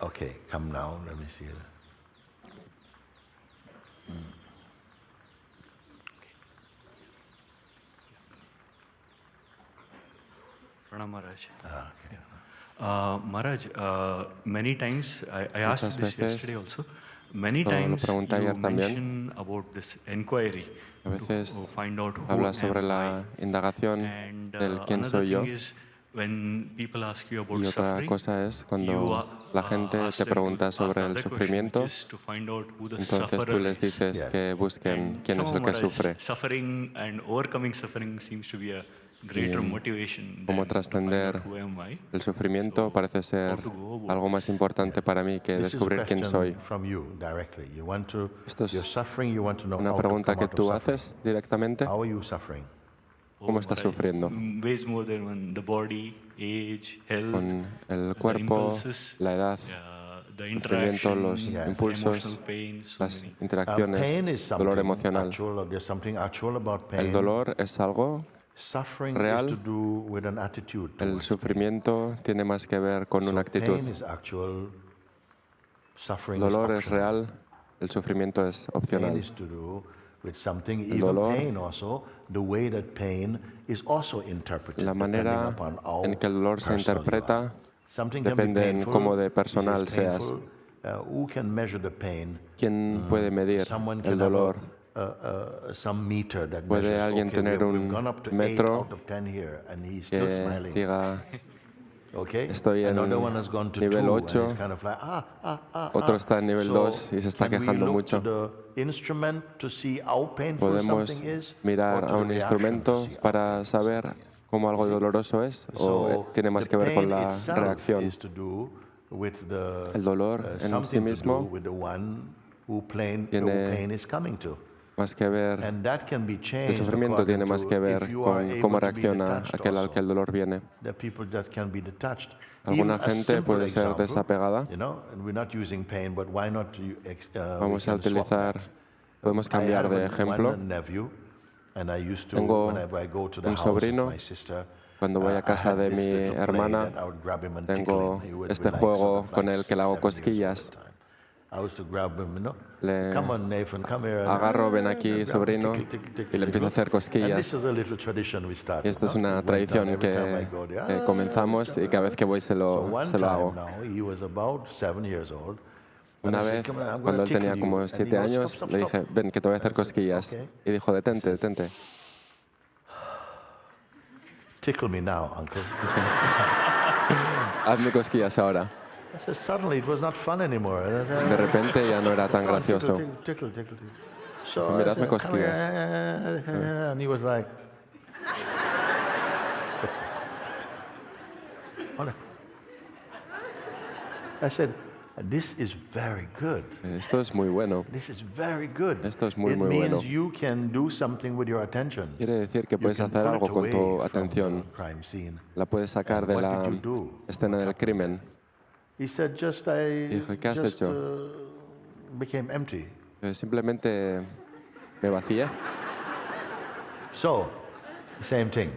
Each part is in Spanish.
Okay, come now. Let me see. Pranam Maharaj. Okay. Maharaj, many times, I asked Muchas you this veces, yesterday also, many lo times pregunté you ayer también, mention about this inquiry a veces to find out who habla sobre am I. la indagación And del quién another soy yo. thing is, when people ask you about Y otra suffering, cosa es you cuando la gente ask te them to pregunta ask the sobre el other question, which sufrimiento, is to find out who the entonces tú sufferer les is. dices Yes. que busquen And quién es somehow, el que Maharaj, sufre suffering and overcoming suffering seems to be a y greater motivation cómo than to find out trascender who am I. el sufrimiento So, parece how ser to go about algo más this? importante para mí que This is a descubrir quién soy. question from you directly. You want to, Esto you're es suffering, you want to know una how to pregunta come que out of tú suffering. haces directamente. How are you suffering? ¿Cómo estás sufriendo? Ways more than one, the body, age, health, Con el the cuerpo, impulses, la edad, the el sufrimiento, los interaction, impulsos, emotional pain, so las many. interacciones, Pain is dolor something emocional. actual. There's something actual about pain. El dolor es algo Suffering real. is to do with an attitude El towards pain. sufrimiento tiene más que ver con una So actitud. pain is actual, suffering El is dolor es optional. real, el sufrimiento es Pain opcional. is to do with something, El even dolor, pain also, the way that pain is also interpreted la depending manera upon how en que el dolor se personal you are. interpreta Something can be depende en painful, cómo de he says personal seas. painful. Who can measure the pain? ¿Quién puede medir Someone el can have dolor? some meter that ¿Puede measures, alguien okay, tener we've un gone up to 8 metro out of 10 here, and he's still que smiling. diga Okay? estoy en Another one has gone to nivel 2, 8, and it's kind of like, otro está en nivel 2 y se está can we quejando look mucho? to the instrument to see how painful ¿Podemos something is, or mirar to a the un reaction to instrumento see how para painful saber something is? cómo algo doloroso es o So tiene más the que ver con pain la itself reacción? is to do with the El dolor en sí something to do mismo with the one who tiene pain is coming to. más que ver, And that can be el changed sufrimiento tiene according más to que if ver you are con cómo able to be reacciona detached aquel al que el also. dolor viene. There are people that can be detached. Alguna Even a gente simple puede ser example, desapegada. you know, and we're not using pain, but why not we Vamos a can swap utilizar, that. podemos I cambiar have de ejemplo. one nephew, and I used to, Tengo whenever I go to the un house of sobrino. my sister, Cuando voy a I casa had de this mi little play hermana, that I would grab him and tickle tengo him. He would este be like sort juego of con like el que le hago 7 years old at cosquillas. the time. I was to grab him, you know. Le Come on, Nathan, come here. agarro, ven aquí, Grab him, sobrino, tickle, tickle, tickle, y le empiezo a hacer tickle. And this cosquillas. is a little tradition we Y started. esto es No? una It went on tradición every time I go there. que comenzamos y cada vez que voy se So lo one hago. time now, he was about 7 years old. And Una I said, vez, "Come on, I'm cuando gonna él tenía tickle como you." And he 7 goes, "Stop, años, stop, le stop." dije, ven, que te voy a hacer And I said, cosquillas. "Okay." Y dijo, detente, detente. Tickle me now, uncle. Hazme cosquillas ahora. I said, suddenly it was not fun anymore. And I said, De repente ya no era tan "Come on, tickle, gracioso. tickle, tickle, tickle, tickle." So Mira, I hazme said, "Come cosquillas." here." And he was like, I said, this is very good. Esto es muy bueno. This is very good. Esto es muy, It muy means bueno. you can do something with your attention. Quiere decir que You puedes can hacer pull algo it con tu away from atención. the crime scene. La puedes sacar And de what la did you do? escena What del happened crimen. He said, I Dijo, ¿qué has just hecho? became empty. Simplemente me vacié. So, same thing.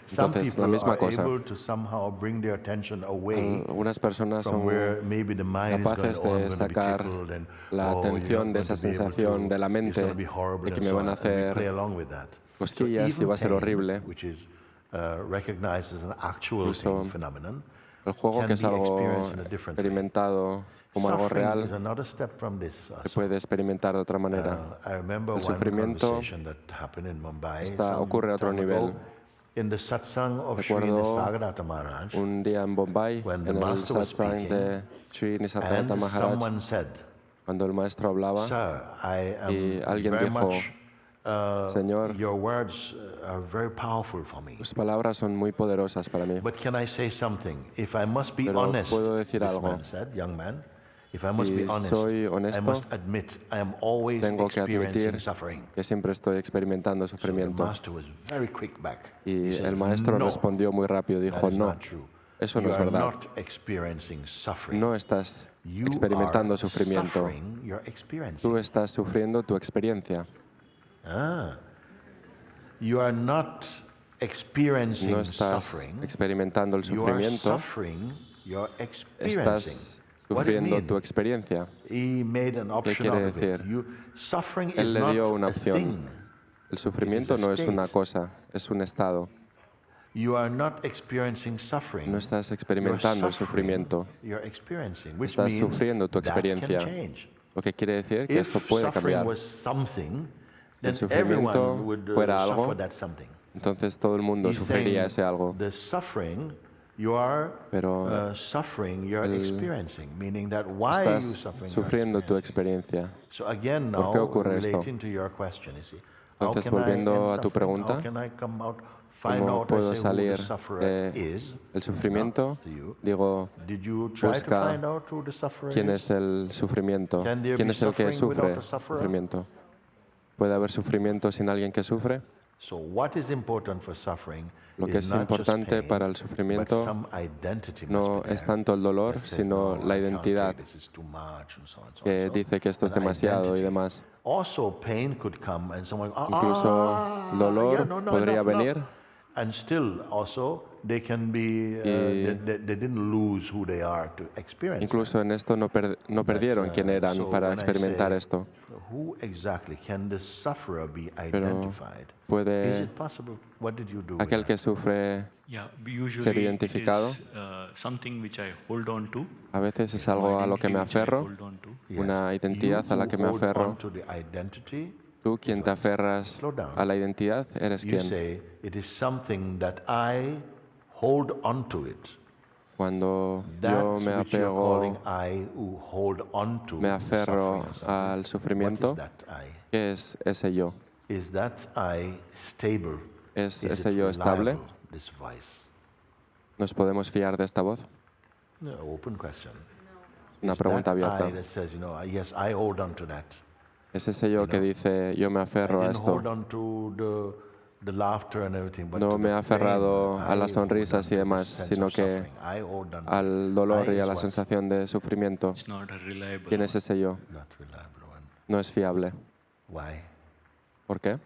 Some Entonces, la people misma are cosa. able to somehow bring their attention away Algunas personas from son where maybe the mind is going, capaces oh, I'm de going to be sacar tickled, and la oh, you're atención not de going esa to be able sensación de la to, it's mente going to be horrible, de que and me so van a on. And we play hacer along with that. So cosquillas y even va a ser pain, horrible. which is recognized as an actual Incluso phenomenon, el juego, can que es be algo experienced in a different way. experimentado como algo Suffering is real, another step from this. se puede experimentar de otra manera. I remember El one sufrimiento conversation that happened in Mumbai ocurre a otro some time nivel. ago in the Satsang of Sri Recuerdo Nisargadatta Maharaj, un día en Bombay, when the en el master was Satsang de Sri Nisargadatta and Maharaj, someone said, cuando el maestro hablaba, "Sir, I y am alguien very dijo, much, Señor, your words are very powerful for me. tus palabras son muy poderosas para mí, But can I say something? If I must be pero honest," puedo decir this algo. man said, young man, "if I must be Si honest, soy I honesto, must admit I am always tengo que experiencing admitir suffering." que siempre estoy experimentando So the sufrimiento. master was very quick back. Y He said, el maestro "No, respondió muy rápido, that dijo, is no, not true. eso no You es are verdad. not experiencing suffering. No estás You experimentando are sufrimiento. suffering your experience. Tú estás sufriendo tu experiencia. You are not experiencing No estás suffering. experimentando el You are sufrimiento. suffering your experiencing. Estás sufriendo tu experiencia. He made an option quiere out of it. decir? Suffering is Él le not dio una a opción. thing. El sufrimiento no es una cosa, es un estado. You are not experiencing suffering. No estás You're experimentando el suffering, sufrimiento. you're experiencing, which Estás means sufriendo tu that can experiencia. change. Lo que quiere decir que esto If puede suffering cambiar. was something, Si el then sufrimiento everyone would fuera algo, suffer that something. entonces todo el mundo He's sufriría saying ese algo. the suffering you are Pero suffering, you're experiencing, meaning that why are you estás suffering? sufriendo tu experiencia. So again, ¿Por now qué ocurre esto? relating to your question, you see, how Entonces, can I volviendo end a tu suffering? pregunta, How can I come out, find ¿Cómo out, puedo I say, who salir the sufferer is? del sufrimiento? To you. Digo, Did you try to busca find out who the sufferer quién is? es el sufrimiento, Can there quién be es el que suffering without sufre a sufferer? sufrimiento. ¿Puede haber sufrimiento sin alguien que sufre? So what is important for suffering Lo que is es not just importante pain, para el but sufrimiento some identity must no be there es tanto el dolor, that says, sino "No, la I can't identidad take this, it's too much," and so on and so on. que So dice que esto es an demasiado y identity. demás. Also, pain could come and someone, Incluso dolor yeah, no, podría enough, venir. enough. And still, also, they can be, they didn't lose who they are to experience Incluso en esto no perdieron that. quién eran So para when I experimentar say, esto. who exactly can the sufferer be Pero identified? Is puede it possible? What did you do? with aquel that? que sufre Yeah, ser usually it identificado. is something which I hold on to. A veces es algo a lo que me Identity which I aferro, hold on to. Yes. una identidad You a la who que me hold aferro. on to the identity, Tú, quien te aferras Slow down. a la identidad, eres you quien. say, it is something that I hold on to it. Cuando That yo me which you're calling apego, I who hold on to me the aferro suffering or something. al What sufrimiento, is that I? ¿qué es ese yo? Is that I stable? ¿Es Is ese it yo estable? reliable, this voice? ¿Nos podemos fiar de esta voz? No, open question. Una Is pregunta that I abierta. that says, yes, I hold on to that. ¿Es ese yo que dice, yo me I aferro a didn't hold esto? on to the laughter and everything, but No to me he the aferrado pain. a las I hold sonrisas on y to the demás, sense sino of que suffering. I hold on to al dolor I y a is la what? sensación de sufrimiento. It's not a reliable ¿Quién es one, ese yo? Not reliable one. No es fiable. Why? ¿Por qué?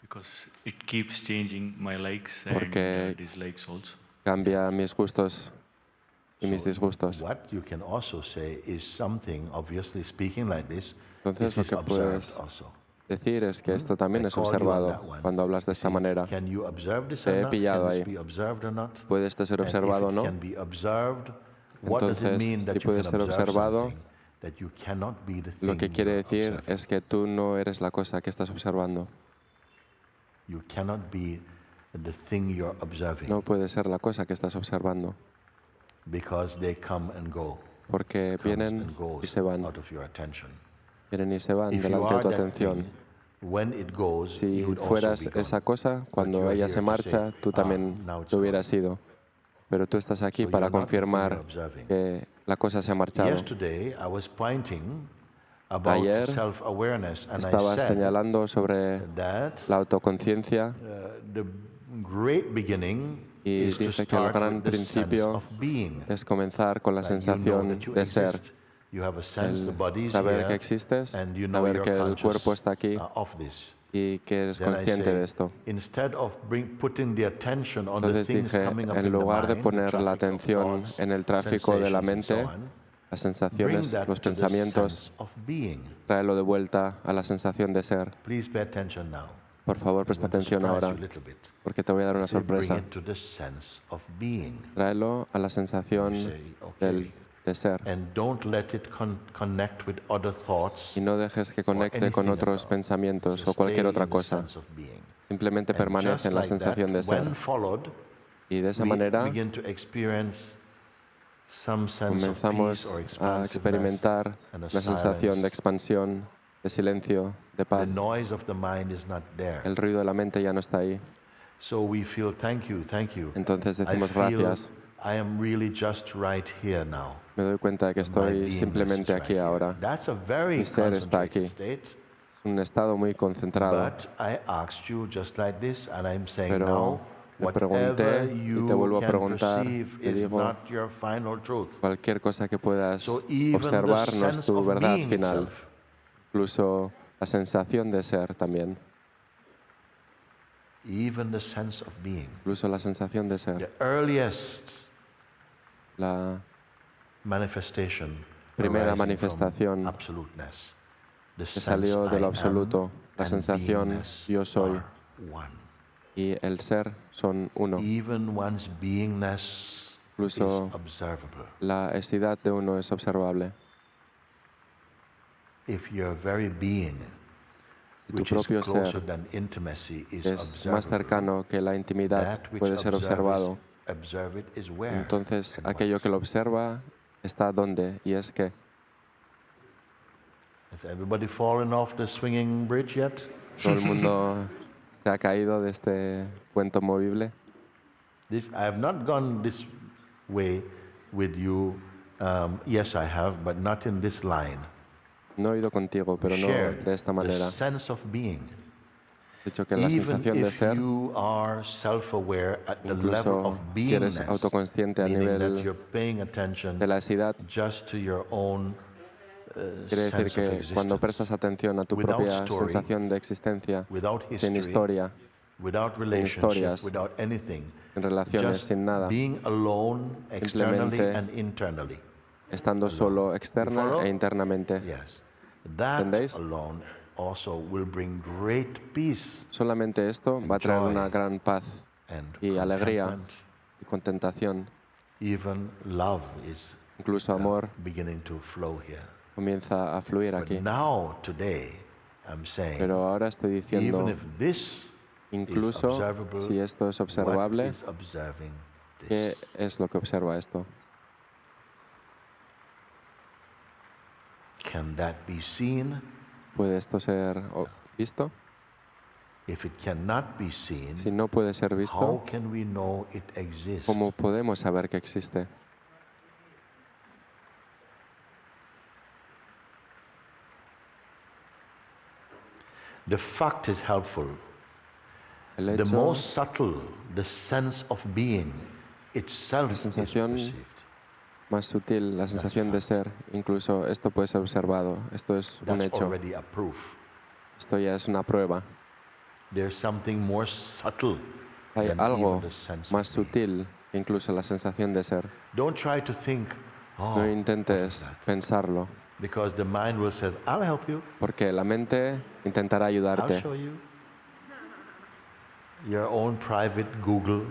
because it keeps changing my likes and Porque dislikes also. Cambia mis gustos y mis disgustos. What you can also say is something, obviously speaking like this, Entonces this lo is que observed puedes also. decir es que esto también I es call you on observado that one. cuando hablas de esta See, manera. Can you observe this Te or he not? pillado Can this ahí. be observed or not? ¿Puede esto ser And observado o if it no? can be observed, what does it Entonces, mean that si you puede can ser observe observado, something that you cannot be the lo thing que quiere you're decir observing? es que tú no eres la cosa que estás observando. You cannot be the thing you're observing No puedes ser la cosa que estás observando, because they come and go, porque comes vienen and y goes se van, out of your attention. vienen y se van If you delante de are tu that atención. thing, when it goes, Si you would also fueras be gone. esa cosa, But cuando you are ella here se to marcha, say, tú también now it's lo gone. hubieras ido. Pero tú estás aquí So para you're not the thing you're confirmar observing. que la cosa se ha marchado. Yesterday, I was pointing about Ayer self-awareness, and I Estaba said señalando sobre that la autoconciencia the great beginning y is to dice que el start gran with the sense principio of being. es comenzar con la Like you know sensación that you de ser, exist, you have a sense the el body is saber que here, existes, and you know saber you're que el cuerpo conscious está aquí of this. y que eres Then I consciente de say, esto. instead of putting the attention on the Entonces things dije, coming up en in the lugar de mind, the poner la traffic of atención thoughts, en el tráfico de la sensations, and so mente, on, las bring sensaciones, that los to the pensamientos, sense of being. tráelo de vuelta a la sensación de ser. Please pay attention now. Por favor, I'm presta going to atención surprise ahora, you a little bit. porque te voy a dar una Say, bring sorpresa. it to the sense of being. Tráelo a la sensación Say, okay. de ser. And don't let it connect with other thoughts. Y no dejes que conecte con anything otros at all. pensamientos Just o cualquier stay otra in the cosa. sense of being. Simplemente And permanece just en la like sensación de that, ser. when followed, Y de esa we manera begin to experience some sense of comenzamos peace or a expansiveness experimentar and a la sensación silence. de expansión, de silencio, de The paz. noise of the mind is not there. El ruido de la mente ya no está ahí. So we feel, thank you, thank you. Entonces I decimos feel gracias. I am really just right here now. Me doy cuenta de que My estoy beingness simplemente is right aquí here. ahora. That's a very Mi ser está concentrated aquí. state. Es un estado muy concentrado. But I asked you just like this, and I'm saying Pero now, te whatever pregunté y te vuelvo you a can preguntar, perceive te is digo, not your final truth. cualquier cosa que puedas So even observar the no es sense tu of verdad being final. itself, Incluso la sensación de ser también. even the sense of being, Incluso la sensación de the ser. earliest La manifestation primera arising manifestación from absoluteness. The que sense salió de I lo am absoluto, la and sensación beingness yo soy are one. y el ser son uno. Even one's beingness is Incluso observable. la esidad de uno es observable. If your very being, Si tu which is propio closer ser than intimacy, is es más observable, cercano que la intimidad, that which puede ser observado, observe it is where entonces and what. aquello que lo observa está donde, y es que Has everybody fallen off the swinging bridge yet? todo el mundo se ha caído de este puente movible. I have not gone this way with you. Yes, I have, but not in this line. No he ido contigo, pero no Shared de esta the manera. sense of being. He dicho que la Even sensación de if ser, you are self-aware at the level of incluso si eres beingness, autoconsciente a meaning that nivel you're paying attention de la esidad, just to your own quiere decir sense of que cuando prestas existence, atención a tu without propia story, sensación de existencia, without sin history, historia, without sin relationship, historias, without anything, sin relaciones, just sin nada, being alone externally simplemente and internally. estando solo externa follow? e internamente. Yes. That ¿Entendéis? alone also will bring great peace Solamente esto va a traer joy una gran paz and y alegría contentment. y contentación. Even love is Incluso amor beginning to flow here. comienza a fluir But aquí. now, today, I'm saying, Pero ahora estoy even diciendo, if this is incluso observable, si esto es what observable, is observing ¿qué this? es lo que observa esto? Can that be seen? ¿Puede esto ser visto? If it cannot be seen, Si no puede ser how visto, can we know it exists? ¿cómo podemos saber que existe? The fact is helpful. El The hecho, most subtle, the sense of being itself la is sensación perceived. más sutil, la sensación de ser, incluso esto puede ser observado. Esto es un That's hecho. already a proof. Esto ya es una prueba. There's something more subtle Hay than algo even the sense más of being. sutil que incluso la sensación de ser. Don't try to think, No oh, what is intentes that? pensarlo, Because the mind will say, I'll help you, porque la mente intentará I'll ayudarte. show you. Your own private Google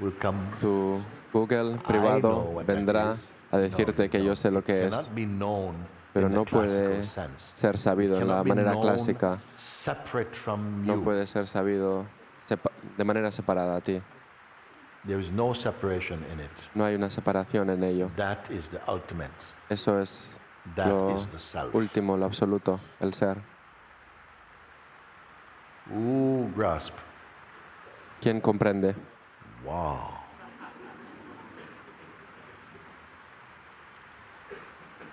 will come. Tu Google I know privado what that vendrá is. a decirte que yo sé lo It que es, cannot be known pero in the no puede classical sense. ser sabido It en la cannot be manera known clásica. separate from No you. puede ser sabido de manera separada a ti. There is no separation in it. No hay una separación en ello. That is the ultimate. Eso es That lo is the self. último, lo absoluto, el ser. Ooh, grasp. ¿Quién comprende? Wow.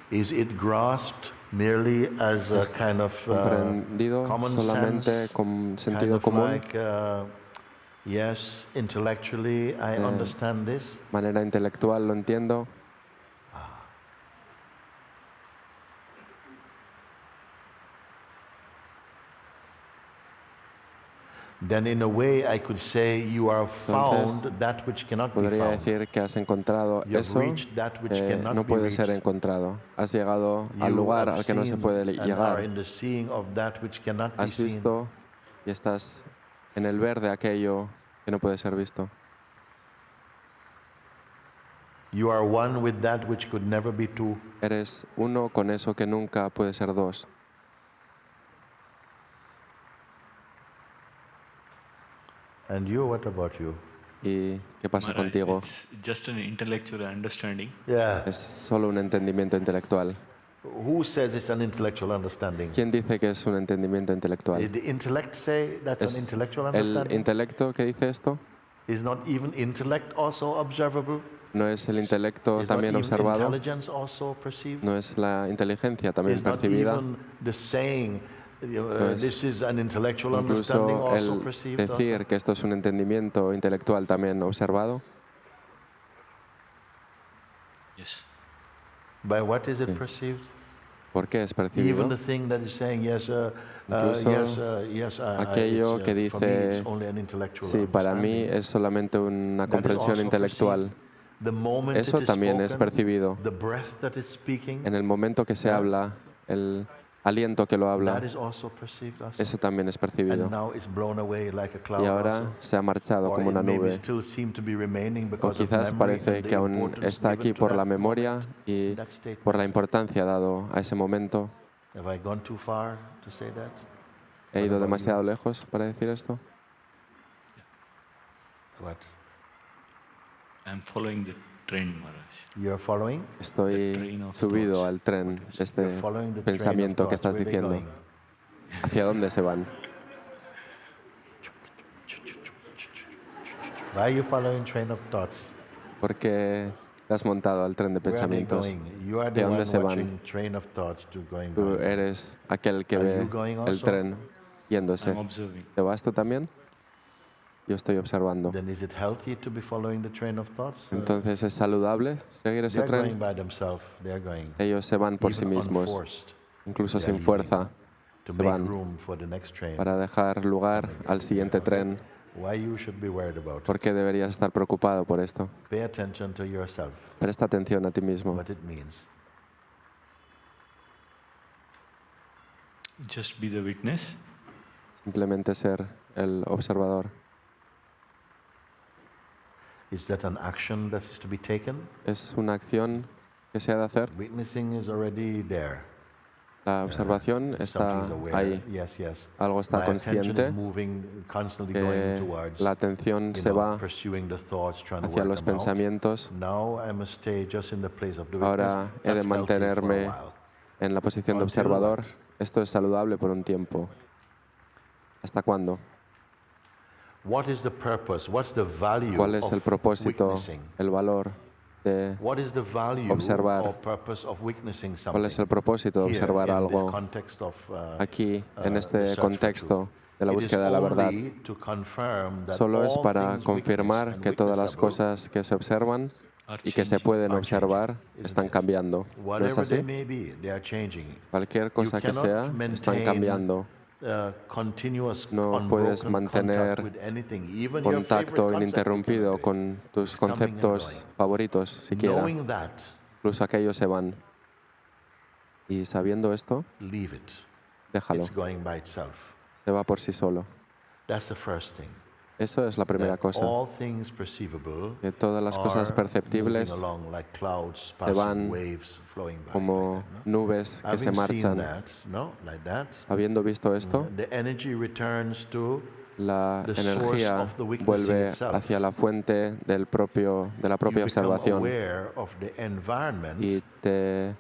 Is it grasped merely as a kind of Comprendido common solamente sense, con kind sentido of común, like, yes, intellectually I understand this? manera intelectual lo entiendo. Then in a way I could say you are found that which cannot be Podría found. decir que has encontrado You have eso reached that which que cannot no be puede ser reached. encontrado. Has llegado al You lugar have al que no se seen puede and are llegar. in the seeing of that which cannot be Has seen. visto y estás en el ver de aquello que no puede ser visto. You are one with that which could never be two. Eres uno con eso que nunca puede ser dos. And you, what about you? ¿Y qué pasa Maharaj, contigo? it's just an intellectual understanding. Yeah. Es solo un entendimiento intelectual. Who says it's an intellectual understanding? ¿Quién dice que es un entendimiento intelectual? Did the intellect say that's ¿Es an intellectual el understanding? intelecto que dice esto? Is not even intellect also observable? ¿No es el intelecto Is not también even observado? intelligence also perceived? ¿No es la inteligencia también Is not percibida? even the saying, es this is an intellectual understanding Incluso also el perceived? decir Also? que esto es un entendimiento intelectual también observado. Yes. By what is it Sí. perceived? ¿Por qué es percibido? Even the thing that is saying, yes, Incluso aquello it's, que for me, dice, it's only an intellectual sí, para mí understanding. es solamente una That is comprensión also intelectual. the moment Eso it is también es spoken, percibido. the breath that it's speaking, En el momento que se habla, el aliento que lo that habla, is also perceived also. eso también es And percibido. now it's blown away like a Y cloud ahora also. se ha marchado Or como it una maybe nube. still seem to be remaining O because of quizás memory parece and the que aún importance está aquí given to por la that memoria moment, y that por la statement. importancia dado a ese momento. Have I gone too far to say that? ¿He What ido about demasiado you? lejos para decir esto? What? I'm following the train, Maharaj. You're following? Estoy subido al tren de este You're following the train of pensamiento que thoughts. estás Where are they diciendo. going? ¿Hacia dónde se van? Why are you following train of thoughts? ¿Por qué te has montado al tren de Where are they pensamientos? going? You are ¿Hacia the one dónde se van? watching train of thoughts to going Tú by. eres aquel que Are ve you going el also? tren yéndose. I'm observing. ¿Te vas tú también? Yo estoy observando. Then is it healthy to be following the train of thoughts? Entonces, ¿es saludable seguir ese They're going tren? by themselves. They're going. Ellos se van por sí Even mismos, unforced, incluso they are sin leaving fuerza, to se make van room for the next train. para dejar lugar al siguiente tren. Why you should be worried about? ¿Por qué deberías estar preocupado por esto? Pay attention to yourself, Presta atención a ti mismo. what it means. Just be the witness. Simplemente ser el observador. Is that an action that is to be taken? ¿Es una acción que se ha de hacer? Witnessing is already there. La observación está Something is aware. ahí. Yes, yes. Algo está My attention consciente, is moving, constantly going towards, la atención se va pursuing the thoughts, trying to hacia work los them out. pensamientos. Now I must stay just in the place of the witness. Ahora he de That's healthy for a mantenerme while. en la posición de Until observador. what? Esto es saludable por un tiempo. ¿Hasta cuándo? What is the purpose? What's the value ¿Cuál es el of propósito, witnessing? el valor de What is the value observar? or purpose of witnessing something? cuál es el propósito de Here, observar in algo this context of, aquí en the este search for contexto de la truth? It is búsqueda de la verdad? only to confirm that Solo es all para things confirmar witnessed que and todas las witnessable cosas que se observan Are y que se changing. pueden are observar changing, están isn't it? cambiando. ¿No es Whatever they así? may be, they are changing. Cualquier cosa que cannot sea, están maintain cambiando. Continuous, No puedes unbroken mantener contact with anything, even your favorite Contacto concept ininterrumpido you can con tus It's coming and conceptos going. favoritos, siquiera. Knowing that, Incluso aquellos se van. Y sabiendo esto, leave it. déjalo. It's going by itself. Se va por sí solo. That's the first thing. Eso es la primera That cosa. all things perceivable Que todas las cosas are perceptibles moving along like clouds, se passing van waves flowing by. como like that, no? nubes que se Having seen marchan. that, no, like that, Habiendo visto esto, the energy returns to la the source energía of the witnessing vuelve itself. hacia la fuente de la propia you become observación aware of the environment y te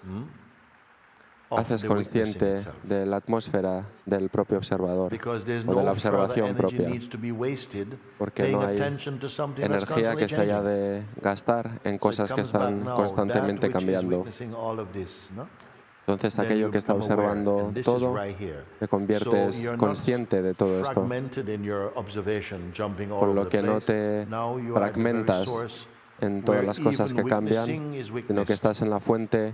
of haces the witnessing consciente itself. de la atmósfera del propio observador Because there's o de la no further observación energy propia, needs to be wasted porque paying no hay attention to something that's energía constantly que se haya changing. de gastar en It cosas que comes back están now, constantemente that which is cambiando. witnessing all of this, no? Entonces Then aquello you que está become aware, observando and this is todo, right here. te conviertes So you're not consciente de todo esto, fragmented in your observation, jumping all por over lo the que no place. te Now you are at the very fragmentas source en todas where las cosas even que cambian, witnessing is sino que witnessed. estás en la fuente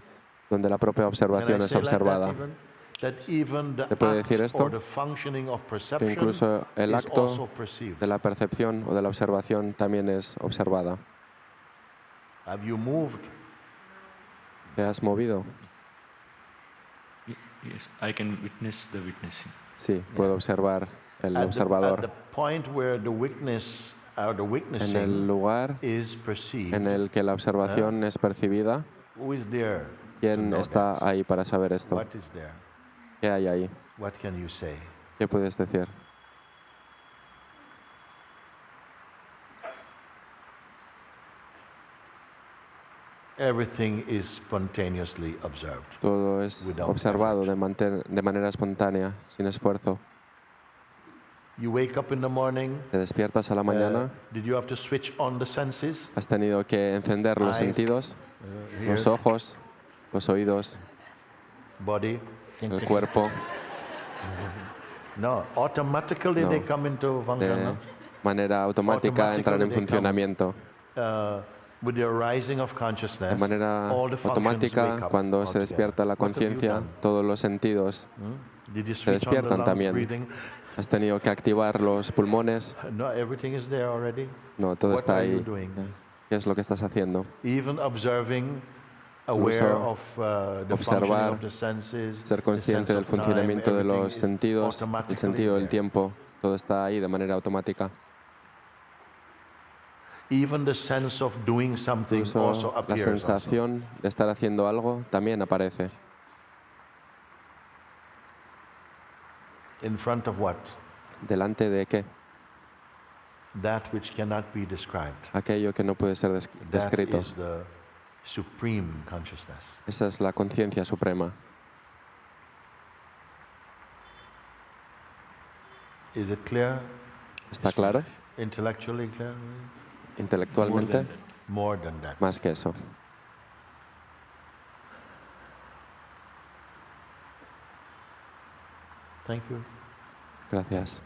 donde la propia Can I observación es say like that observada. even? That even the ¿Se puede act decir esto? or the functioning of Que perception incluso el is acto also perceived. de la percepción o de la observación también es observada. Have you moved? ¿Te has movido? Yes, I can witness the witnessing. Sí, puedo observar el At the observador. point where the witness or the En el witnessing lugar is perceived, en el que la observación es percibida, who is there to ¿quién know está that? ahí para saber esto? What is there? ¿Qué hay ahí? What can you say? ¿Qué puedes decir? Everything is spontaneously observed. Todo es Without observado de manera espontánea, sin esfuerzo. You wake up in the morning. Te despiertas a la mañana, Did you have to switch on the senses? has tenido que encender los Eyes, sentidos, Here, los ojos, los oídos, body. el cuerpo, No, automatically No. they come into function. de no? manera automática entran en Automatically they come. funcionamiento. With the rising of consciousness, De manera all the functions automática, wake up cuando se altogether. despierta la What have you conciencia, done? todos los sentidos Did you se switch on the despiertan lungs, también. breathing? Has tenido que activar los pulmones. No, everything is there already. No, todo What está are you ahí. doing? ¿Qué es lo que estás haciendo? Even observing, aware Incluso of the functioning observar, of the senses, ser the consciente sense del of time, funcionamiento de everything los is sentidos, el automatically sentido del there. tiempo, todo está ahí de manera automática. Even the sense of doing something also Incluso la appears also. sensación de estar haciendo algo también aparece. In front of what? ¿Delante de qué? That which cannot be described. Aquello que no puede ser That descrito. is the supreme consciousness. Esa es la conciencia suprema. Is it clear? ¿Está claro? Intellectually clear? Intelectualmente, More than that. más que eso. Thank you. Gracias.